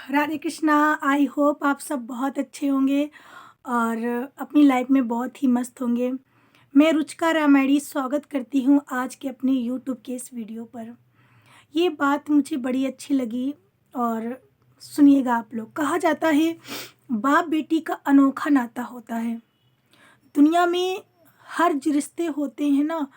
Radhe Krishna. I hope आप सब बहुत अच्छे होंगे और अपनी लाइफ में बहुत ही मस्त होंगे। मैं रुचिका रामायणी स्वागत करती हूँ आज के अपने यूट्यूब के इस वीडियो पर। ये बात मुझे बड़ी अच्छी लगी और सुनिएगा आप लोग। कहा जाता है बाप बेटी का अनोखा नाता होता है। दुनिया में हर जो रिश्ते होते हैं ना,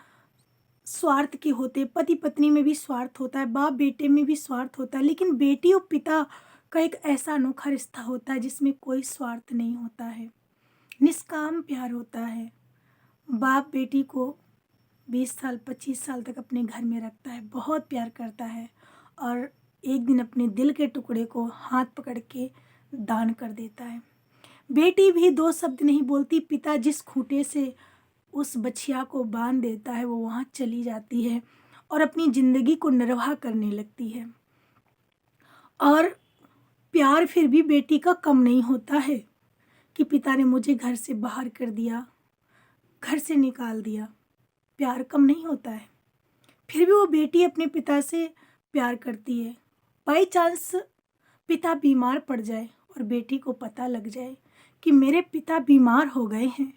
स्वार्थ के होते। पति पत्नी में भी स्वार्थ होता है, बाप बेटे में भी स्वार्थ होता है, लेकिन बेटी और पिता का एक ऐसा अनोखा रिश्ता होता है जिसमें कोई स्वार्थ नहीं होता है, निष्काम प्यार होता है। बाप बेटी को 20 साल 25 साल तक अपने घर में रखता है, बहुत प्यार करता है और एक दिन अपने दिल के टुकड़े को हाथ पकड़ के दान कर देता है। बेटी भी दो शब्द नहीं बोलती, पिता जिस खूंटे से उस बछिया को बांध देता है वो वहाँ चली जाती है और अपनी ज़िंदगी को निर्वाह करने लगती है। और प्यार फिर भी बेटी का कम नहीं होता है कि पिता ने मुझे घर से बाहर कर दिया, घर से निकाल दिया। प्यार कम नहीं होता है, फिर भी वो बेटी अपने पिता से प्यार करती है। बाई चांस पिता बीमार पड़ जाए और बेटी को पता लग जाए कि मेरे पिता बीमार हो गए हैं,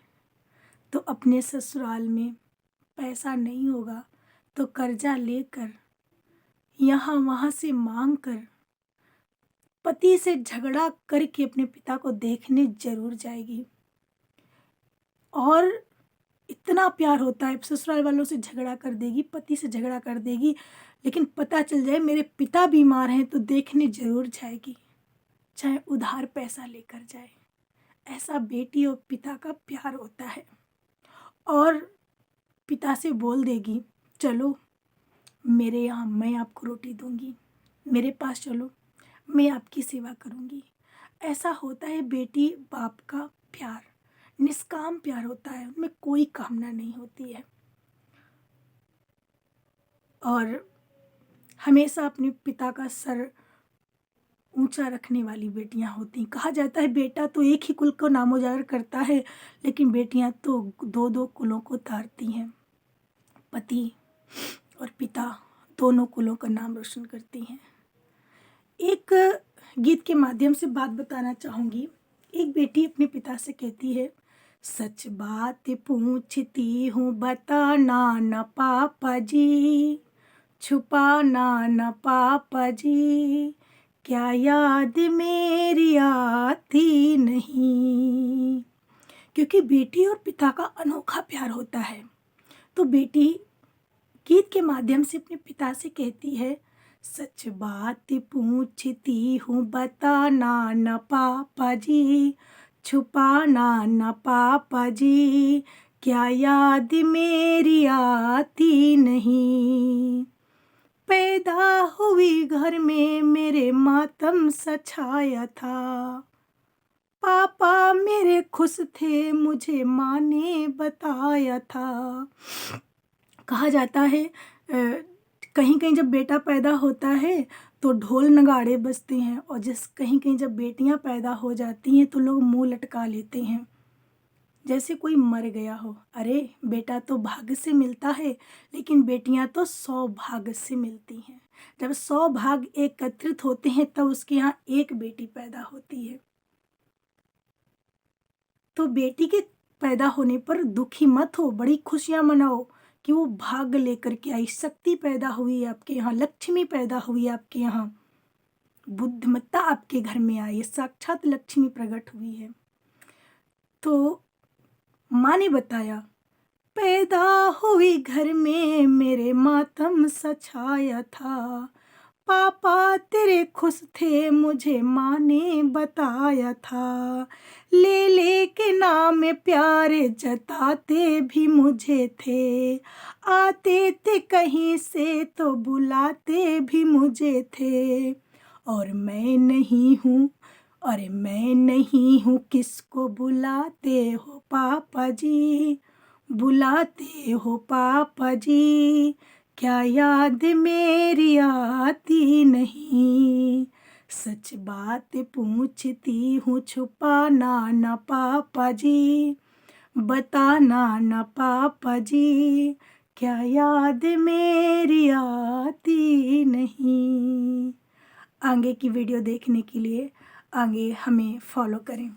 तो अपने ससुराल में पैसा नहीं होगा तो कर्जा लेकर यहाँ वहाँ से मांग कर पति से झगड़ा करके अपने पिता को देखने जरूर जाएगी। और इतना प्यार होता है, ससुराल वालों से झगड़ा कर देगी, पति से झगड़ा कर देगी, लेकिन पता चल जाए मेरे पिता बीमार हैं तो देखने जरूर जाएगी, चाहे उधार पैसा लेकर जाए। ऐसा बेटी और पिता का प्यार होता है। और पिता से बोल देगी चलो मेरे यहाँ, मैं आपको रोटी दूंगी, मेरे पास चलो मैं आपकी सेवा करूंगी। ऐसा होता है बेटी बाप का प्यार, निष्काम प्यार होता है, उनमें कोई कामना नहीं होती है। और हमेशा अपने पिता का सर ऊंचा रखने वाली बेटियां होती। कहा जाता है बेटा तो एक ही कुल को नामोजागर करता है, लेकिन बेटियां तो दो दो कुलों को तारती हैं। पति और पिता दोनों कुलों का नाम रोशन करती हैं। एक गीत के माध्यम से बात बताना चाहूँगी। एक बेटी अपने पिता से कहती है, सच बात पूछती हूँ बताना न पापा जी, छुपाना न पापा जी, क्या याद मेरी आती नहीं। क्योंकि बेटी और पिता का अनोखा प्यार होता है, तो बेटी गीत के माध्यम से अपने पिता से कहती है, सच बात पूछती हूँ बताना न पापा जी, छुपाना न पापा जी, क्या याद मेरी आती नहीं। पैदा हुई घर में मेरे मातम सा छाया था, पापा मेरे खुश थे मुझे माँ ने बताया था। कहा जाता है कहीं कहीं जब बेटा पैदा होता है तो ढोल नगाड़े बजते हैं, और जिस कहीं कहीं जब बेटियां पैदा हो जाती हैं तो लोग मुंह लटका लेते हैं जैसे कोई मर गया हो। अरे बेटा तो भाग्य से मिलता है, लेकिन बेटियां तो सौभाग्य से मिलती हैं। जब 100 भाग एकत्रित होते हैं तब उसके यहाँ एक बेटी पैदा होती है। तो बेटी के पैदा होने पर दुखी मत हो, बड़ी खुशियां मनाओ कि वो भाग्य लेकर के आई, शक्ति पैदा हुई आपके यहाँ, लक्ष्मी पैदा हुई आपके यहाँ, बुद्धिमत्ता आपके घर में आई, साक्षात लक्ष्मी प्रकट हुई है। तो माँ ने बताया, पैदा हुई घर में मेरे मातम सा छाया था, पापा तेरे खुश थे मुझे माँ ने बताया था, ले ले के नाम प्यारे जताते भी मुझे थे, आते थे कहीं से तो बुलाते भी मुझे थे, और मैं नहीं हूँ, अरे मैं नहीं हूँ किसको बुलाते हो पापा जी, बुलाते हो पापा जी, क्या याद मेरी आती नहीं। सच बात पूछती हूँ छुपाना न पापा जी, बताना न पापा जी, क्या याद मेरी आती नहीं। आगे की वीडियो देखने के लिए आगे हमें फॉलो करें।